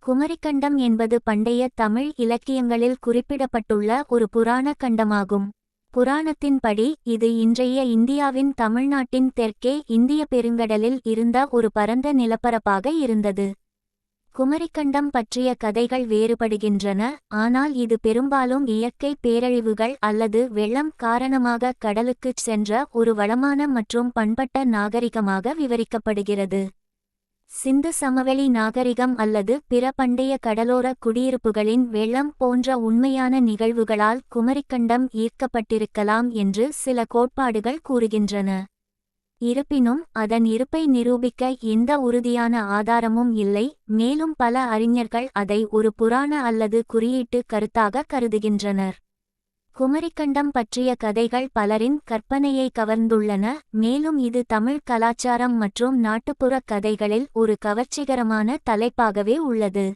குமரிக்கண்டம் என்பது பண்டைய தமிழ் இலக்கியங்களில் குறிப்பிடப்பட்டுள்ள ஒரு புராண கண்டமாகும். புராணத்தின்படி இது இன்றைய இந்தியாவின் தமிழ்நாட்டின் தெற்கே இந்திய பெருங்கடலில் இருந்த ஒரு பரந்த நிலப்பரப்பாக இருந்தது. குமரிக்கண்டம் பற்றிய கதைகள் வேறுபடுகின்றன, ஆனால் இது பெரும்பாலும் இயற்கை பேரழிவுகள் அல்லது வெள்ளம் காரணமாக கடலுக்குச் சென்ற ஒரு வளமான மற்றும் பண்பட்ட நாகரிகமாக விவரிக்கப்படுகிறது. சிந்து சமவெளி நாகரிகம் அல்லது பிற பண்டைய கடலோர குடியிருப்புகளின் வெள்ளம் போன்ற உண்மையான நிகழ்வுகளால் குமரிக்கண்டம் ஈர்க்கப்பட்டிருக்கலாம் என்று சில கோட்பாடுகள் கூறுகின்றன. இருப்பினும் அதன் இருப்பை நிரூபிக்க எந்த உறுதியான ஆதாரமும் இல்லை, மேலும் பல அறிஞர்கள் அதை ஒரு புராண அல்லது குறியீட்டு கருத்தாக கருதுகின்றனர். குமரிக்கண்டம் பற்றிய கதைகள் பலரின் கற்பனையை கவர்ந்துள்ளன, மேலும் இது தமிழ் கலாச்சாரம் மற்றும் நாட்டுப்புற கதைகளில் ஒரு கவர்ச்சிகரமான தலைப்பாகவே உள்ளது.